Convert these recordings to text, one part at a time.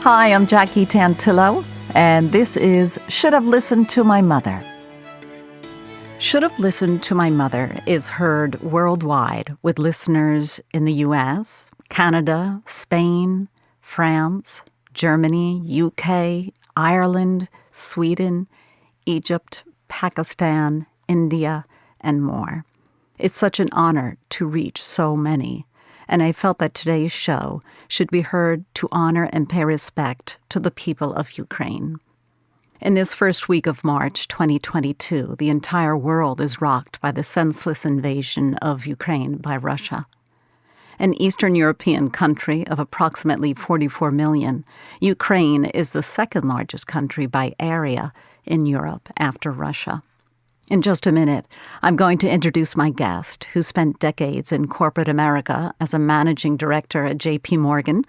Hi, I'm Jackie Tantillo, and this is Should Have Listened to My Mother. Should Have Listened to My Mother is heard worldwide with listeners in the U.S., Canada, Spain, France, Germany, UK, Ireland, Sweden, Egypt, Pakistan, India, and more. It's such an honor to reach so many, and I felt that today's show should be heard to honor and pay respect to the people of Ukraine. In this first week of March 2022, the entire world is rocked by the senseless invasion of Ukraine by Russia. An Eastern European country of approximately 44 million, Ukraine is the second largest country by area in Europe after Russia. In just a minute, I'm going to introduce my guest, who spent decades in corporate America as a managing director at J.P. Morgan.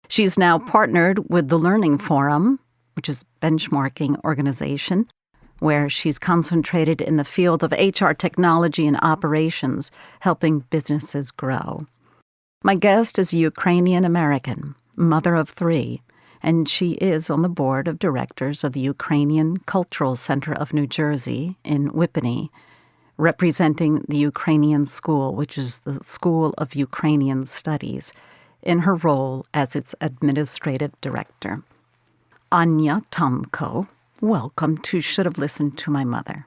She's now partnered with the Learning Forum, which is a benchmarking organization, where she's concentrated in the field of HR technology and operations, helping businesses grow. My guest is a Ukrainian American, mother of 3, and she is on the board of directors of the Ukrainian Cultural Center of New Jersey in Whippany, representing the Ukrainian School, which is the School of Ukrainian Studies, in her role as its administrative director. Anya Tomko, welcome to Should Have Listened to My Mother.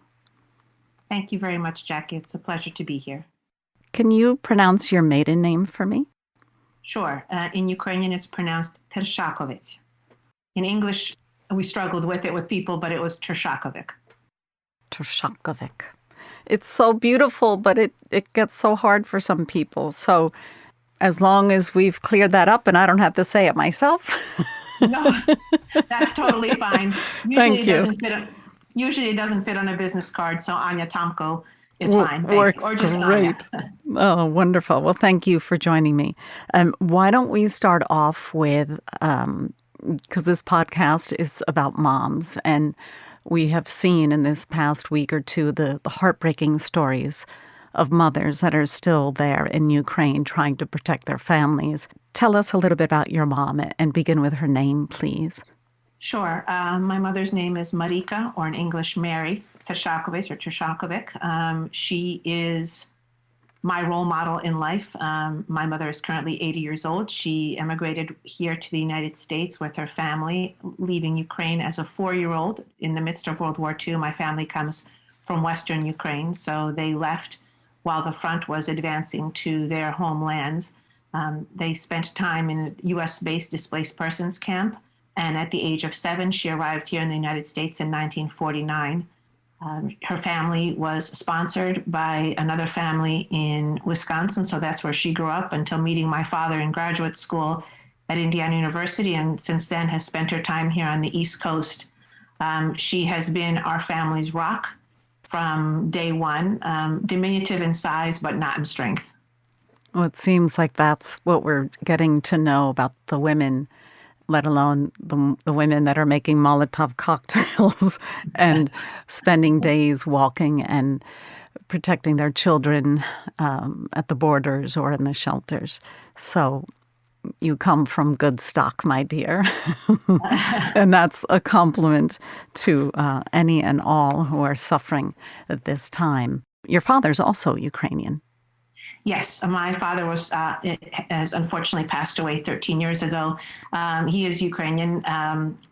Thank you very much, Jackie. It's a pleasure to be here. Can you pronounce your maiden name for me? Sure. In Ukrainian, it's pronounced Tershakovich. In English, we struggled with it with people, but it was Tershakovic. Tershakovic. It's so beautiful, but it gets so hard for some people. So as long as we've cleared that up and I don't have to say it myself. No, that's totally fine. Thank you. Usually it doesn't fit on a business card, so Anya Tomko is fine. Works or just great. Oh, wonderful. Well, thank you for joining me. Why don't we start off with, because this podcast is about moms, and we have seen in this past week or two the heartbreaking stories of mothers that are still there in Ukraine trying to protect their families. Tell us a little bit about your mom and begin with her name, please. Sure. My mother's name is Mariyka, or in English, Mary Tershakovic. She is my role model in life. My mother is currently 80 years old. She emigrated here to the United States with her family, leaving Ukraine as a 4-year-old in the midst of World War II. My family comes from Western Ukraine, so they left while the front was advancing to their homelands. They spent time in a U.S.-based displaced persons camp, and at the age of 7, she arrived here in the United States in 1949. Her family was sponsored by another family in Wisconsin, so that's where she grew up until meeting my father in graduate school at Indiana University, and since then has spent her time here on the East Coast. She has been our family's rock from day one, diminutive in size, but not in strength. Well, it seems like that's what we're getting to know about the women, let alone the women that are making Molotov cocktails and spending days walking and protecting their children at the borders or in the shelters. So you come from good stock, my dear. And that's a compliment to any and all who are suffering at this time. Your father's also Ukrainian. Yes, my father has unfortunately passed away 13 years ago. He is Ukrainian,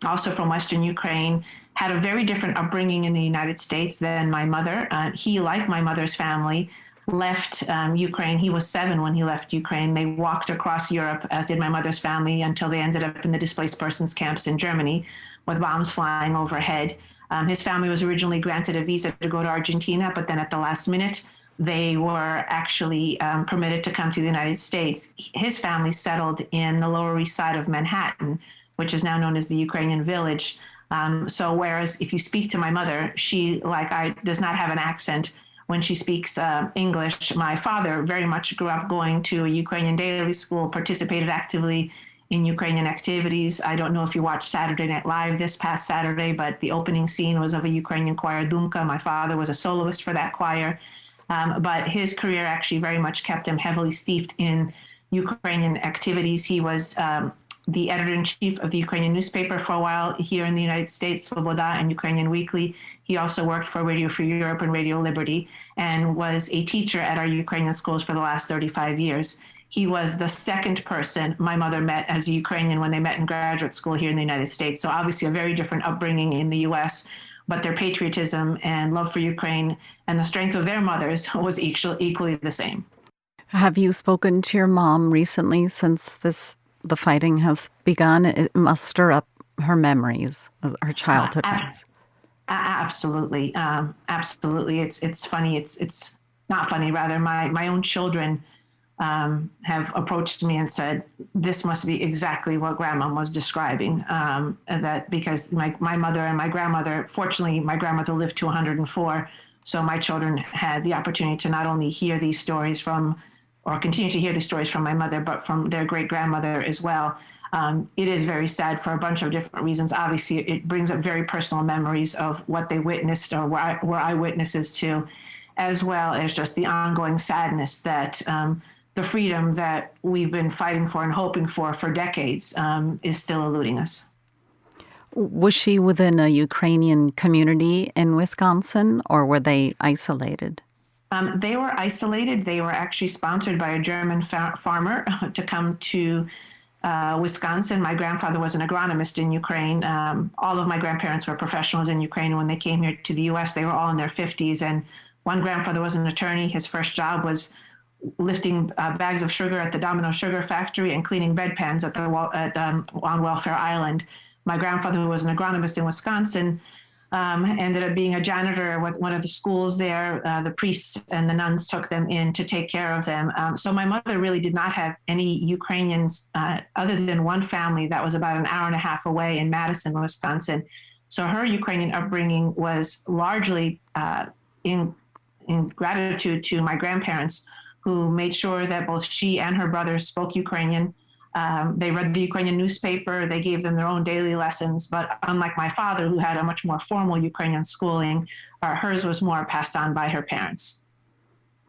also from Western Ukraine, had a very different upbringing in the United States than my mother. He, like my mother's family, left Ukraine. He was 7 when he left Ukraine. They walked across Europe, as did my mother's family, until they ended up in the displaced persons camps in Germany with bombs flying overhead. His family was originally granted a visa to go to Argentina, but then at the last minute, they were actually permitted to come to the United States. His family settled in the Lower East Side of Manhattan, which is now known as the Ukrainian Village. So whereas if you speak to my mother, she, like I, does not have an accent when she speaks English. My father very much grew up going to a Ukrainian daily school, participated actively in Ukrainian activities. I don't know if you watched Saturday Night Live this past Saturday, but the opening scene was of a Ukrainian choir, Dumka. My father was a soloist for that choir. But his career actually very much kept him heavily steeped in Ukrainian activities. He was the editor-in-chief of the Ukrainian newspaper for a while here in the United States, Svoboda and Ukrainian Weekly. He also worked for Radio Free Europe and Radio Liberty and was a teacher at our Ukrainian schools for the last 35 years. He was the second person my mother met as a Ukrainian when they met in graduate school here in the United States. So obviously a very different upbringing in the US, but their patriotism and love for Ukraine and the strength of their mothers was equally the same. Have you spoken to your mom recently since the fighting has begun? It must stir up her memories, her childhood memories. Absolutely. Absolutely. It's funny. It's not funny, rather. My own children have approached me and said, this must be exactly what Grandma was describing. That because my mother and my grandmother, fortunately, my grandmother lived to 104. So my children had the opportunity to not only hear these stories from, or continue to hear the stories from my mother, but from their great grandmother as well. It is very sad for a bunch of different reasons. Obviously, it brings up very personal memories of what they witnessed or were eyewitnesses to, as well as just the ongoing sadness that the freedom that we've been fighting for and hoping for decades is still eluding us. Was she within a Ukrainian community in Wisconsin, or were they isolated? They were isolated. They were actually sponsored by a German farmer to come to Wisconsin. My grandfather was an agronomist in Ukraine. All of my grandparents were professionals in Ukraine. When they came here to the U.S., they were all in their 50s. And one grandfather was an attorney. His first job was lifting bags of sugar at the Domino Sugar Factory and cleaning bedpans on Welfare Island. My grandfather, who was an agronomist in Wisconsin, ended up being a janitor at one of the schools there. The priests and the nuns took them in to take care of them. So my mother really did not have any Ukrainians other than one family that was about an hour and a half away in Madison, Wisconsin. So her Ukrainian upbringing was largely in gratitude to my grandparents, who made sure that both she and her brothers spoke Ukrainian. They read the Ukrainian newspaper. They gave them their own daily lessons. But unlike my father, who had a much more formal Ukrainian schooling, hers was more passed on by her parents.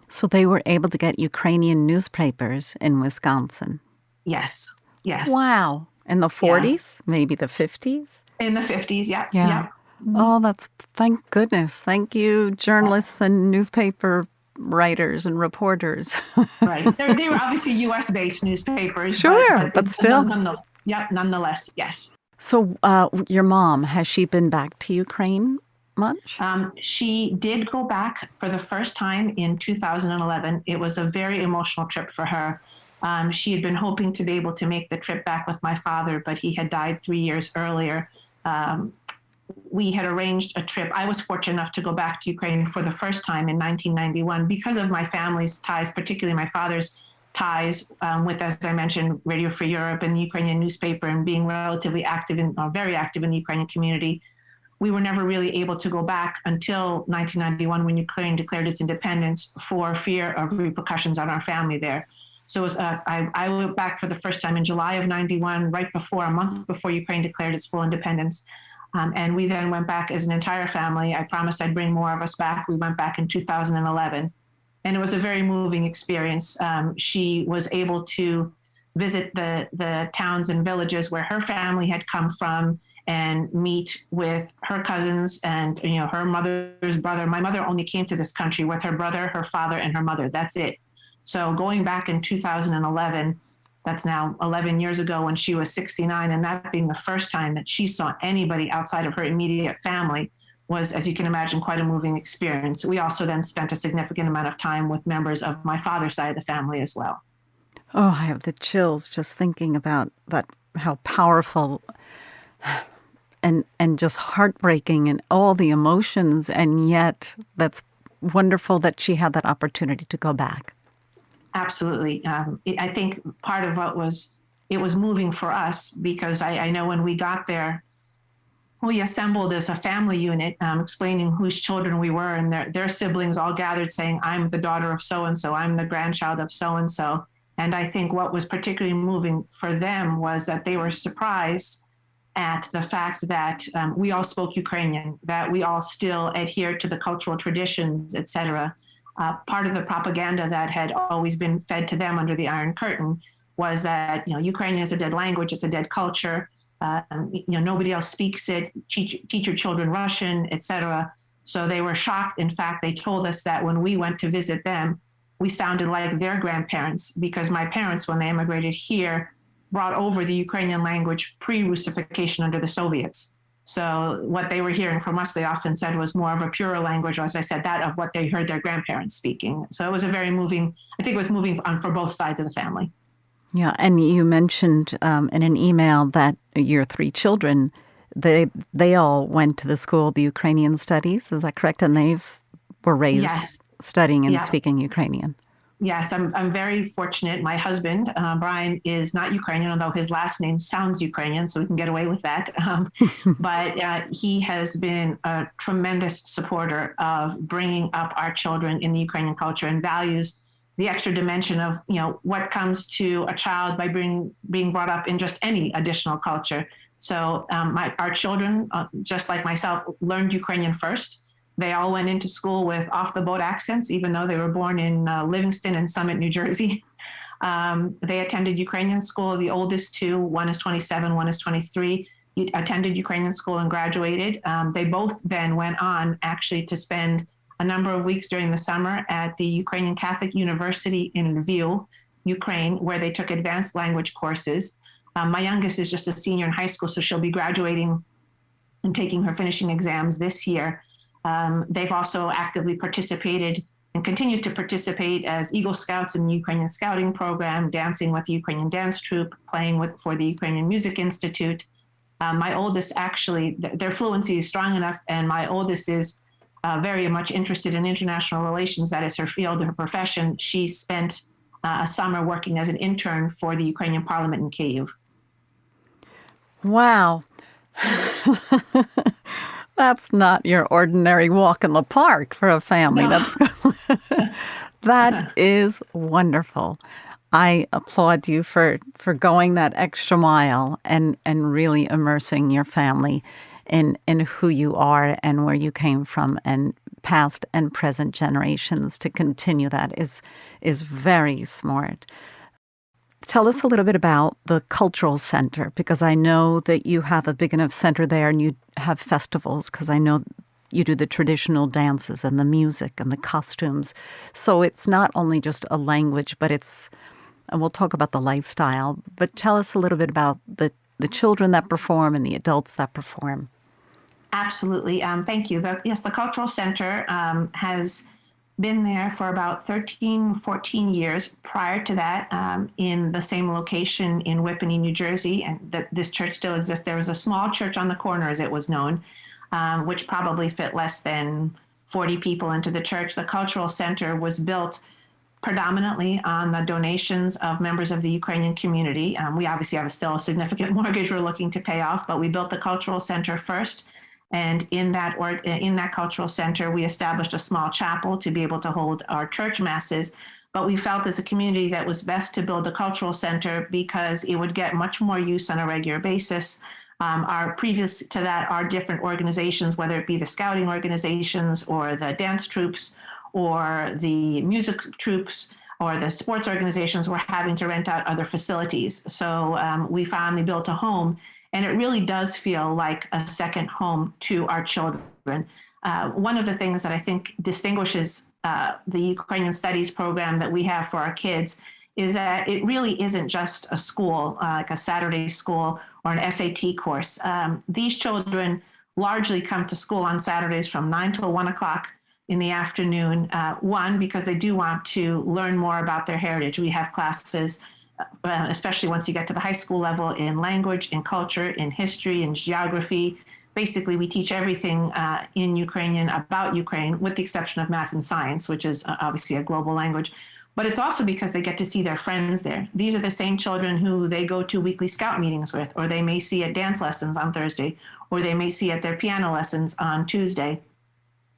So they were able to get Ukrainian newspapers in Wisconsin? Yes. Wow. In the 40s? Yeah. Maybe the 50s? In the 50s, yeah. Oh, thank goodness. Thank you, journalists and newspaper writers and reporters. Right. They were obviously U.S.-based newspapers. Sure, but still. Nonetheless, yes. So your mom, has she been back to Ukraine much? She did go back for the first time in 2011. It was a very emotional trip for her. She had been hoping to be able to make the trip back with my father, but he had died 3 years earlier. We had arranged a trip. I was fortunate enough to go back to Ukraine for the first time in 1991 because of my family's ties, particularly my father's ties with, as I mentioned, Radio Free Europe and the Ukrainian newspaper, and being relatively active very active in the Ukrainian community. We were never really able to go back until 1991 when Ukraine declared its independence for fear of repercussions on our family there. So I went back for the first time in July of 91, a month before Ukraine declared its full independence. And we then went back as an entire family. I promised I'd bring more of us back. We went back in 2011. And it was a very moving experience. She was able to visit the towns and villages where her family had come from and meet with her cousins and her mother's brother. My mother only came to this country with her brother, her father, and her mother. That's it. So going back in 2011, that's now 11 years ago when she was 69, and that being the first time that she saw anybody outside of her immediate family was, as you can imagine, quite a moving experience. We also then spent a significant amount of time with members of my father's side of the family as well. Oh, I have the chills just thinking about that, how powerful and just heartbreaking and all the emotions, and yet that's wonderful that she had that opportunity to go back. Absolutely. I think part of it was moving for us because I know when we got there, we assembled as a family unit, explaining whose children we were, and their siblings all gathered saying, I'm the daughter of so-and-so, I'm the grandchild of so-and-so. And I think what was particularly moving for them was that they were surprised at the fact that we all spoke Ukrainian, that we all still adhered to the cultural traditions, et cetera. Part of the propaganda that had always been fed to them under the Iron Curtain was that, Ukrainian is a dead language, it's a dead culture. Nobody else speaks it. Teach your children Russian, etc. So they were shocked. In fact, they told us that when we went to visit them, we sounded like their grandparents, because my parents, when they immigrated here, brought over the Ukrainian language pre-Russification under the Soviets. So what they were hearing from us, they often said, was more of a purer language, or as I said, that of what they heard their grandparents speaking. So it was I think it was moving on for both sides of the family. Yeah, and you mentioned in an email that your three children, they all went to the School of the Ukrainian Studies. Is that correct? And they were raised Yes. studying and speaking Ukrainian. Yes, I'm very fortunate. My husband, Brian, is not Ukrainian, although his last name sounds Ukrainian, so we can get away with that. But he has been a tremendous supporter of bringing up our children in the Ukrainian culture, and values the extra dimension of, what comes to a child by being brought up in just any additional culture. So our children, just like myself, learned Ukrainian first. They all went into school with off-the-boat accents, even though they were born in Livingston and Summit, New Jersey. They attended Ukrainian school. The oldest two, one is 27, one is 23, attended Ukrainian school and graduated. They both then went on actually to spend a number of weeks during the summer at the Ukrainian Catholic University in Lviv, Ukraine, where they took advanced language courses. My youngest is just a senior in high school, so she'll be graduating and taking her finishing exams this year. They've also actively participated and continue to participate as Eagle Scouts in the Ukrainian Scouting Program, dancing with the Ukrainian dance troupe, playing for the Ukrainian Music Institute. My oldest, actually, their fluency is strong enough, and my oldest is very much interested in international relations. That is her field, her profession. She spent a summer working as an intern for the Ukrainian Parliament in Kyiv. Wow. That's not your ordinary walk in the park for a family. No. That is wonderful. I applaud you for going that extra mile and really immersing your family in who you are and where you came from, and past and present generations. To continue that is very smart. Tell us a little bit about the Cultural Center, because I know that you have a big enough center there and you have festivals, because I know you do the traditional dances and the music and the costumes. So it's not only just a language, but and we'll talk about the lifestyle, but tell us a little bit about the children that perform and the adults that perform. Absolutely. Thank you. The Cultural Center has been there for about 13, 14 years. Prior to that, in the same location in Whippany, New Jersey, and this church still exists. There was a small church on the corner, as it was known, which probably fit less than 40 people into the church. The Cultural Center was built predominantly on the donations of members of the Ukrainian community. We obviously have still a significant mortgage we're looking to pay off, but we built the Cultural Center first. And in that Cultural Center, we established a small chapel to be able to hold our church masses. But we felt as a community that was best to build a Cultural Center because it would get much more use on a regular basis. Our previous to that, our different organizations, whether it be the scouting organizations or the dance troops or the music troops or the sports organizations, were having to rent out other facilities. So we finally built a home. And it really does feel like a second home to our children. One of the things that I think distinguishes the Ukrainian Studies program that we have for our kids is that it really isn't just a school, like a Saturday school or an SAT course. These children largely come to school on Saturdays from 9 till 1 o'clock in the afternoon. One, because they do want to learn more about their heritage. We have classes, especially once you get to the high school level, in language, in culture, in history, in geography. Basically, we teach everything in Ukrainian about Ukraine, with the exception of math and science, which is obviously a global language. But it's also because they get to see their friends there. These are the same children who they go to weekly scout meetings with, or they may see at dance lessons on Thursday, or they may see at their piano lessons on Tuesday.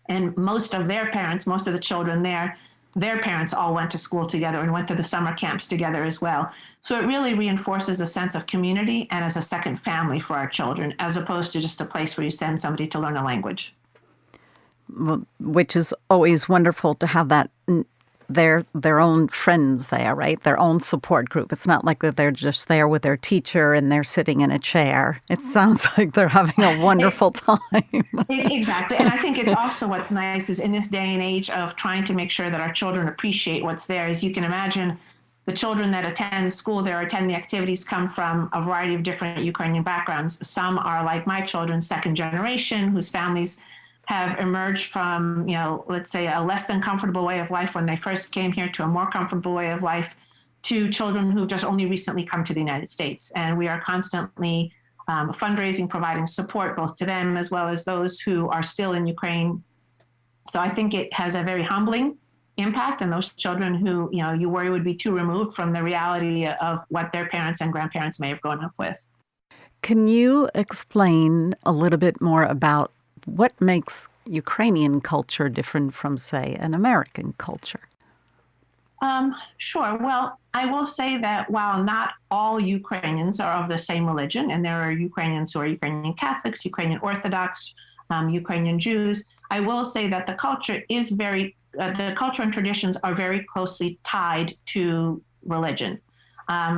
And most of their parents, most of the children there, their parents all went to school together and went to the summer camps together as well. So it really reinforces a sense of community and as a second family for our children, as opposed to just a place where you send somebody to learn a language. Which is always wonderful to have their own friends there, right? Their own support group. It's not like that they're just there with their teacher and they're sitting in a chair. It sounds like they're having a wonderful time. Exactly. And I think it's also what's nice is in this day and age of trying to make sure that our children appreciate what's there, as you can imagine, the children that attend school there, attend the activities, come from a variety of different Ukrainian backgrounds. Some are like my children, second generation, whose families have emerged from, let's say a less than comfortable way of life when they first came here to a more comfortable way of life, to children who've just only recently come to the United States. And we are constantly fundraising, providing support both to them as well as those who are still in Ukraine. So I think it has a very humbling impact on those children who, you worry would be too removed from the reality of what their parents and grandparents may have grown up with. Can you explain a little bit more about what makes Ukrainian culture different from, say, an American culture? Sure. Well, I will say that while not all Ukrainians are of the same religion, and there are Ukrainians who are Ukrainian Catholics, Ukrainian Orthodox, Ukrainian Jews, I will say that the culture is the culture and traditions are very closely tied to religion.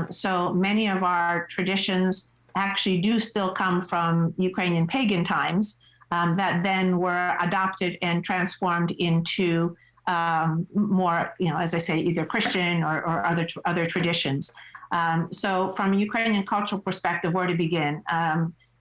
So many of our traditions actually do still come from Ukrainian pagan times that then were adopted and transformed into more, as I say, either Christian or other traditions. So from a Ukrainian cultural perspective, where to begin?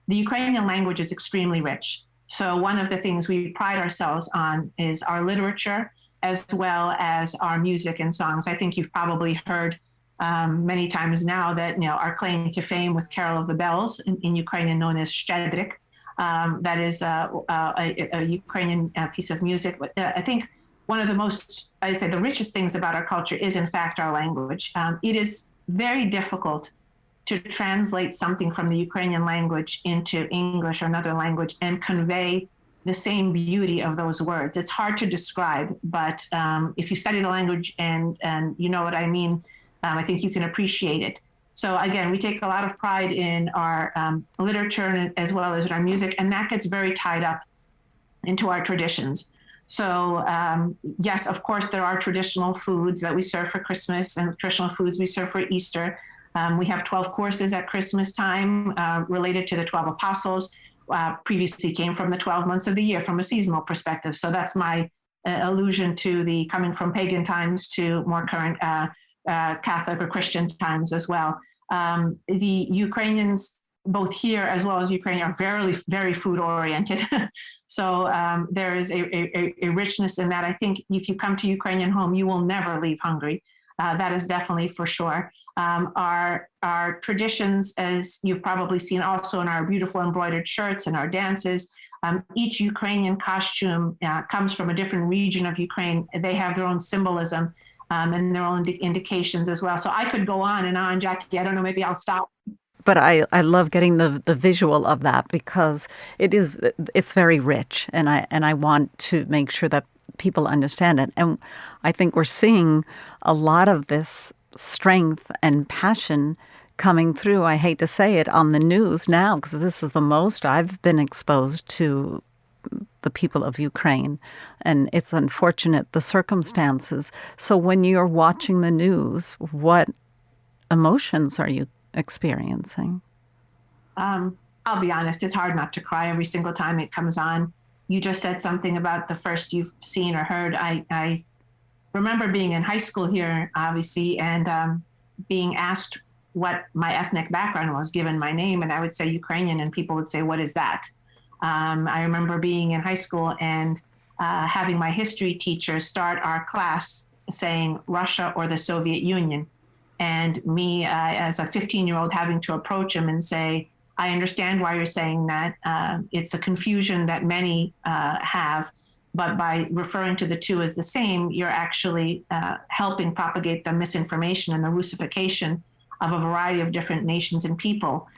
The Ukrainian language is extremely rich. So one of the things we pride ourselves on is our literature, as well as our music and songs. I think you've probably heard many times now that our claim to fame with Carol of the Bells, in Ukrainian known as Shchedrik, that is a Ukrainian piece of music. But I think one of the most, I'd say, the richest things about our culture is, in fact, our language. It is very difficult to translate something from the Ukrainian language into English or another language and convey the same beauty of those words. It's hard to describe, but if you study the language and you know what I mean, I think you can appreciate it. So again, we take a lot of pride in our literature as well as in our music, and that gets very tied up into our traditions. So yes, of course, there are traditional foods that we serve for Christmas and traditional foods we serve for Easter. We have 12 courses at Christmas time related to the 12 apostles. Previously came from the 12 months of the year from a seasonal perspective. So that's my allusion to the coming from pagan times to more current Catholic or Christian times as well. The Ukrainians, both here as well as Ukraine, are very, very food oriented. So there is a richness in that. I think if you come to Ukrainian home, you will never leave hungry. That is definitely for sure. Our traditions, as you've probably seen also in our beautiful embroidered shirts and our dances, each Ukrainian costume comes from a different region of Ukraine. They have their own symbolism and their own indications as well. So I could go on and on, Jackie. I don't know, maybe I'll stop. But I love getting the visual of that because it's very rich, and I want to make sure that people understand it. And I think we're seeing a lot of this strength and passion coming through, I hate to say it, on the news now, because this is the most I've been exposed to the people of Ukraine. And it's unfortunate, the circumstances. So when you're watching the news, what emotions are you experiencing? I'll be honest, it's hard not to cry every single time it comes on. You just said something about the first you've seen or heard. I remember being in high school here, obviously, and being asked what my ethnic background was, given my name, and I would say Ukrainian, and people would say, "What is that?" I remember being in high school and having my history teacher start our class saying Russia or the Soviet Union, and me as a 15-year-old having to approach him and say, "I understand why you're saying that. It's a confusion that many have. But by referring to the two as the same, you're actually helping propagate the misinformation and the Russification of a variety of different nations and people."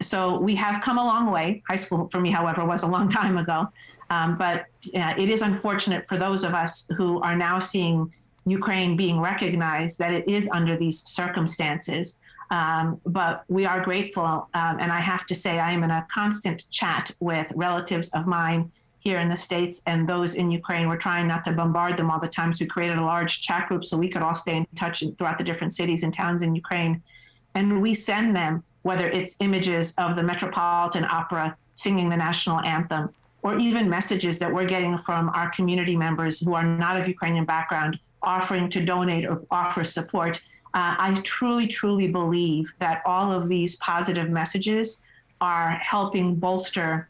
So we have come a long way. High school for me, however, was a long time ago. But it is unfortunate for those of us who are now seeing Ukraine being recognized that it is under these circumstances. But we are grateful. And I have to say, I am in a constant chat with relatives of mine here in the States and those in Ukraine. We're trying not to bombard them all the time. So we created a large chat group so we could all stay in touch throughout the different cities and towns in Ukraine. And we send them, whether it's images of the Metropolitan Opera singing the national anthem, or even messages that we're getting from our community members who are not of Ukrainian background, offering to donate or offer support. I truly, truly believe that all of these positive messages are helping bolster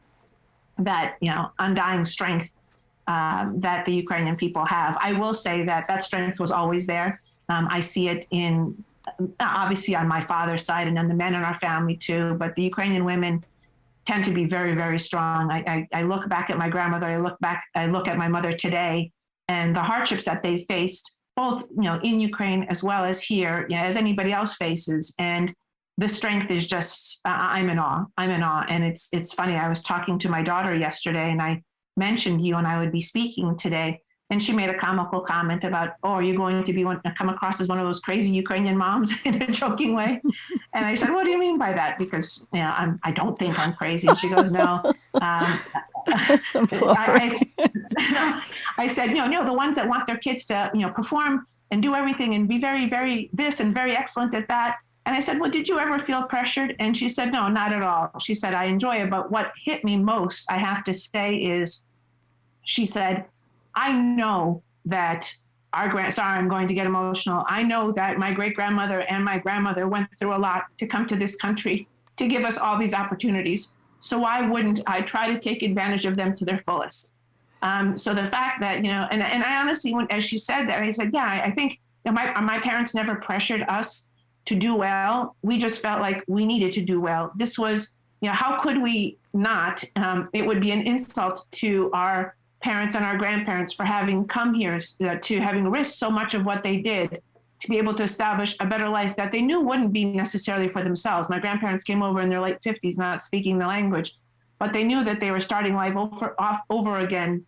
that, undying strength that the Ukrainian people have. I will say that strength was always there. I see it obviously on my father's side and then the men in our family too, but the Ukrainian women tend to be very, very strong. I look back at my grandmother, I look at my mother today, and the hardships that they faced, both, in Ukraine as well as here, as anybody else faces. And the strength is just, I'm in awe. And it's funny. I was talking to my daughter yesterday and I mentioned you and I would be speaking today. And she made a comical comment about, are you going to come across as one of those crazy Ukrainian moms in a joking way? And I said, what do you mean by that? Because I don't think I'm crazy. And she goes, no. I'm sorry. I said, the ones that want their kids to, perform and do everything and be very, very this and very excellent at that. And I said, well, did you ever feel pressured? And she said, no, not at all. She said, I enjoy it. But what hit me most, I have to say, is she said, I know that I'm going to get emotional. I know that my great-grandmother and my grandmother went through a lot to come to this country to give us all these opportunities. So why wouldn't I try to take advantage of them to their fullest? So the fact that, and I honestly, as she said that, I said, yeah, I think my parents never pressured us to do well. We just felt like we needed to do well. This was, how could we not? It would be an insult to our parents and our grandparents for having come here, to having risked so much of what they did to be able to establish a better life that they knew wouldn't be necessarily for themselves. My grandparents came over in their late 50s, not speaking the language, but they knew that they were starting life over again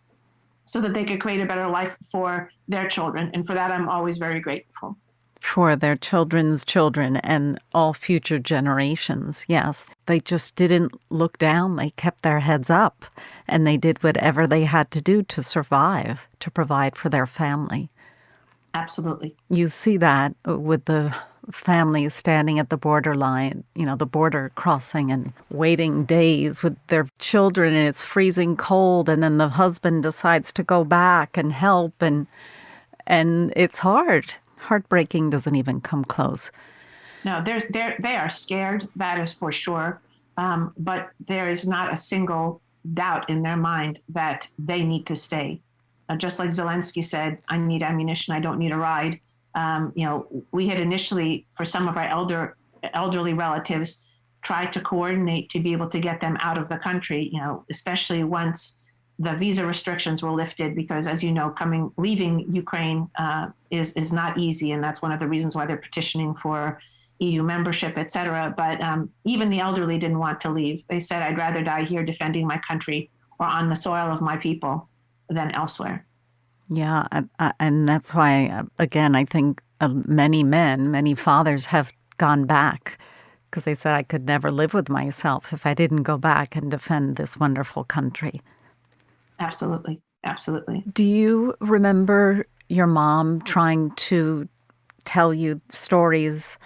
so that they could create a better life for their children. And for that, I'm always very grateful. For their children's children and all future generations, yes. They just didn't look down. They kept their heads up, and they did whatever they had to do to survive, to provide for their family. Absolutely. You see that with the families standing at the borderline, the border crossing and waiting days with their children, and it's freezing cold, and then the husband decides to go back and help, and it's hard. Heartbreaking doesn't even come close. No, they are scared. That is for sure. But there is not a single doubt in their mind that they need to stay. Just like Zelensky said, I need ammunition. I don't need a ride. We had initially, for some of our elderly relatives, tried to coordinate to be able to get them out of the country, especially once the visa restrictions were lifted, because, as you know, leaving Ukraine is not easy. And that's one of the reasons why they're petitioning for EU membership, et cetera. But even the elderly didn't want to leave. They said, I'd rather die here defending my country or on the soil of my people than elsewhere. Yeah. And that's why, again, I think many fathers have gone back because they said, I could never live with myself if I didn't go back and defend this wonderful country. Absolutely. Absolutely. Do you remember your mom trying to tell you stories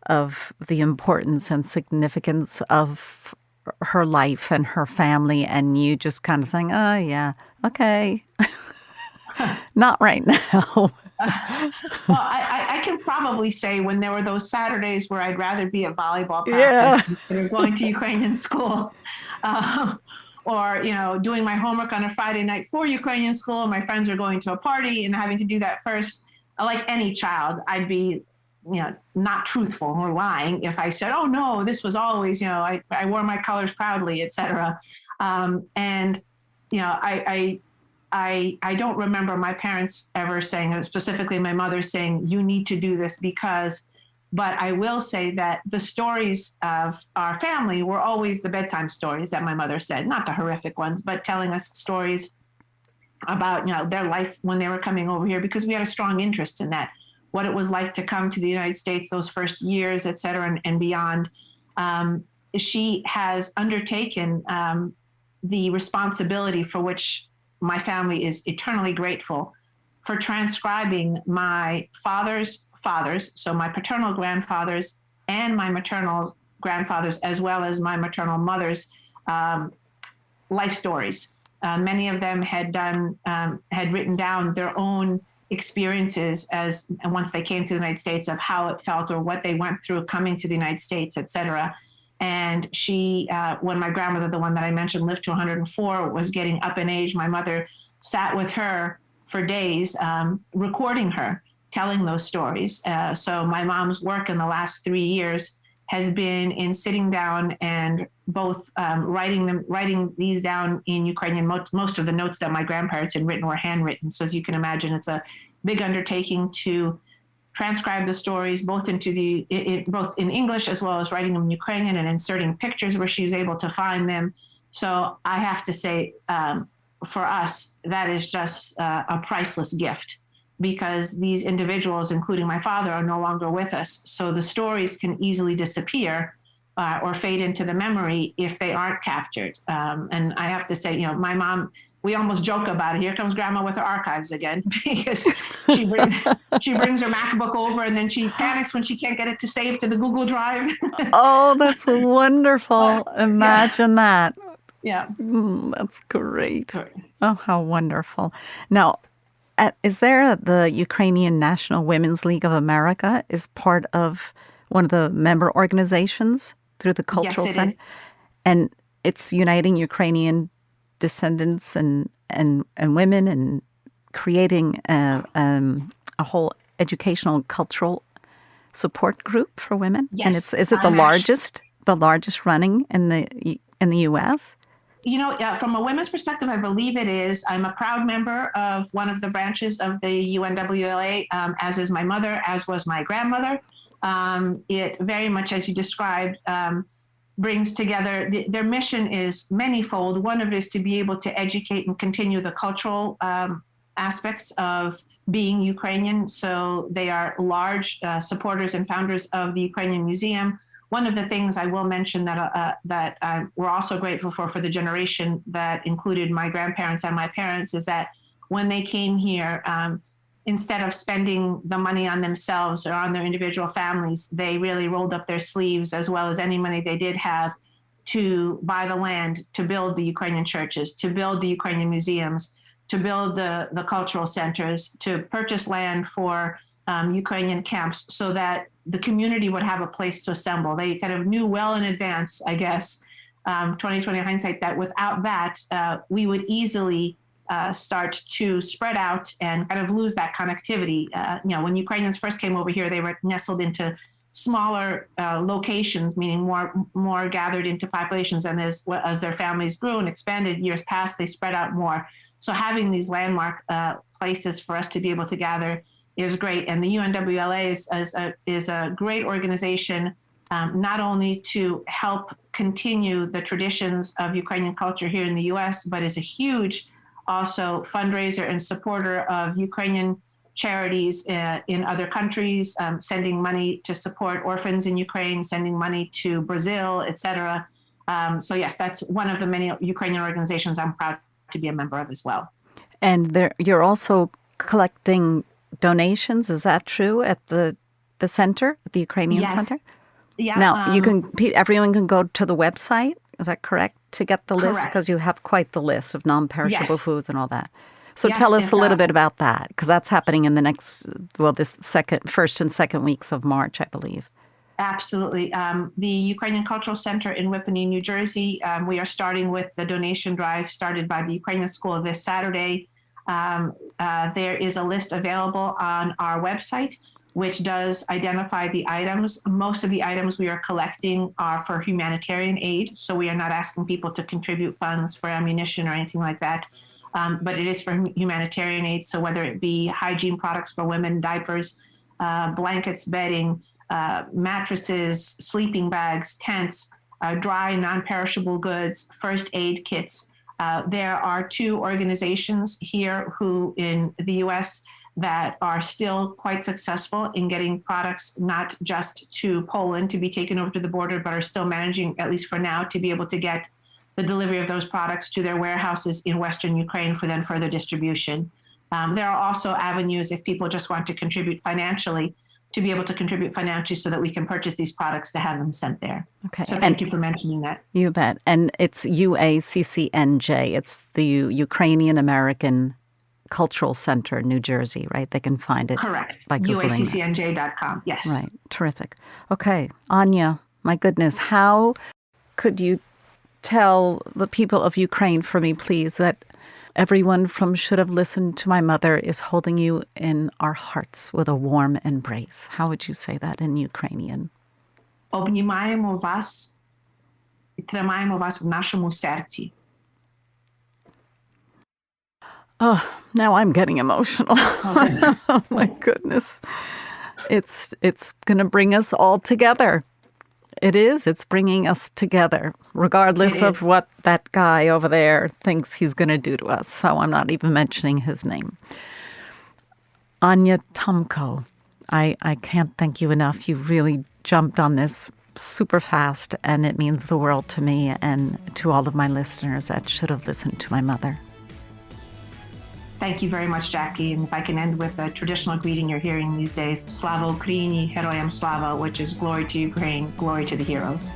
of the importance and significance of her life and her family, and you just kind of saying, oh, yeah, okay, not right now? Well, I can probably say when there were those Saturdays where I'd rather be at volleyball practice than going to Ukrainian school. Or, doing my homework on a Friday night for Ukrainian school. My friends are going to a party and having to do that first. Like any child, I'd be, not truthful or lying if I said, oh, no, this was always, I wore my colors proudly, et cetera. I don't remember my parents ever saying, specifically my mother saying, you need to do this because. But I will say that the stories of our family were always the bedtime stories that my mother said, not the horrific ones, but telling us stories about, their life when they were coming over here, because we had a strong interest in that, what it was like to come to the United States those first years, et cetera, and beyond. She has undertaken the responsibility for which my family is eternally grateful for transcribing my father's fathers, so my paternal grandfathers and my maternal grandfathers, as well as my maternal mother's life stories. Many of them had written down their own experiences once they came to the United States, of how it felt or what they went through coming to the United States, et cetera. And she, when my grandmother, the one that I mentioned, lived to 104, was getting up in age, my mother sat with her for days, recording her, telling those stories. So my mom's work in the last 3 years has been in sitting down and both writing these down in Ukrainian. Most of the notes that my grandparents had written were handwritten. So as you can imagine, it's a big undertaking to transcribe the stories, both both in English as well as writing them in Ukrainian and inserting pictures where she was able to find them. So I have to say, for us, that is just a priceless gift, because these individuals, including my father, are no longer with us. So the stories can easily disappear or fade into the memory if they aren't captured. And I have to say, my mom, we almost joke about it. Here comes grandma with her archives again, because she brings her MacBook over and then she panics when she can't get it to save to the Google Drive. Oh, that's wonderful. Imagine that. Yeah. That's great. Sorry. Oh, how wonderful. Now, is there the Ukrainian National Women's League of America is part of one of the member organizations through the Cultural Center? Is. And it's uniting Ukrainian descendants and women and creating a whole educational cultural support group for women. Yes. And is it the largest running in the U.S.? From a women's perspective, I believe it is. I'm a proud member of one of the branches of the UNWLA, as is my mother, as was my grandmother. It very much, as you described, brings together, their mission is manyfold. One of it is to be able to educate and continue the cultural aspects of being Ukrainian. So they are large supporters and founders of the Ukrainian Museum. One of the things I will mention that we're also grateful for the generation that included my grandparents and my parents, is that when they came here, instead of spending the money on themselves or on their individual families, they really rolled up their sleeves, as well as any money they did have, to buy the land, to build the Ukrainian churches, to build the Ukrainian museums, to build the cultural centers, to purchase land for Ukrainian camps, so that the community would have a place to assemble. They kind of knew well in advance, I guess, 2020 hindsight, that without that, we would easily start to spread out and kind of lose that connectivity. When Ukrainians first came over here, they were nestled into smaller locations, meaning more gathered into populations. And as their families grew and expanded, years passed, they spread out more. So having these landmark places for us to be able to gather is great. And the UNWLA is a great organization, not only to help continue the traditions of Ukrainian culture here in the U.S., but is a huge also fundraiser and supporter of Ukrainian charities in other countries, sending money to support orphans in Ukraine, sending money to Brazil, et cetera. So yes, that's one of the many Ukrainian organizations I'm proud to be a member of as well. And you're also collecting donations, is that true, at the center, at the Ukrainian Center? Yeah. Now, everyone can go to the website, is that correct, to get the list? Because you have quite the list of non-perishable foods and all that. So tell us a little bit about that, because that's happening in the first and second weeks of March, I believe. Absolutely. The Ukrainian Cultural Center in Whippany, New Jersey, we are starting with the donation drive started by the Ukrainian School this Saturday. There is a list available on our website, which does identify the items. Most of the items we are collecting are for humanitarian aid, so we are not asking people to contribute funds for ammunition or anything like that. But it is for humanitarian aid, so whether it be hygiene products for women, diapers, blankets, bedding, mattresses, sleeping bags, tents, dry, non-perishable goods, first aid kits. There are two organizations here in the U.S. that are still quite successful in getting products not just to Poland to be taken over to the border, but are still managing, at least for now, to be able to get the delivery of those products to their warehouses in Western Ukraine for then further distribution. There are also avenues if people just want to contribute financially, to be able to contribute financially so that we can purchase these products to have them sent there. Okay. So thank you for mentioning that. You bet. And it's UACCNJ. It's the Ukrainian American Cultural Center, New Jersey, right? They can find it. Correct. By Googling UACCNJ.com. Yes. Right. Terrific. Okay. Anya, my goodness, how could you tell the people of Ukraine for me, please, that everyone from Should Have Listened to My Mother is holding you in our hearts with a warm embrace? How would you say that in Ukrainian? Обнімаємо вас і тримаємо вас в нашому серці. Oh, now I'm getting emotional. Okay. Oh my goodness. It's going to bring us all together. It is. It's bringing us together, regardless of what that guy over there thinks he's going to do to us. So I'm not even mentioning his name. Anya Tomko, I can't thank you enough. You really jumped on this super fast, and it means the world to me and to all of my listeners that should have listened to my mother. Thank you very much, Jackie. And if I can end with a traditional greeting you're hearing these days, Slava Ukraini, Heroyam Slava, which is glory to Ukraine, glory to the heroes.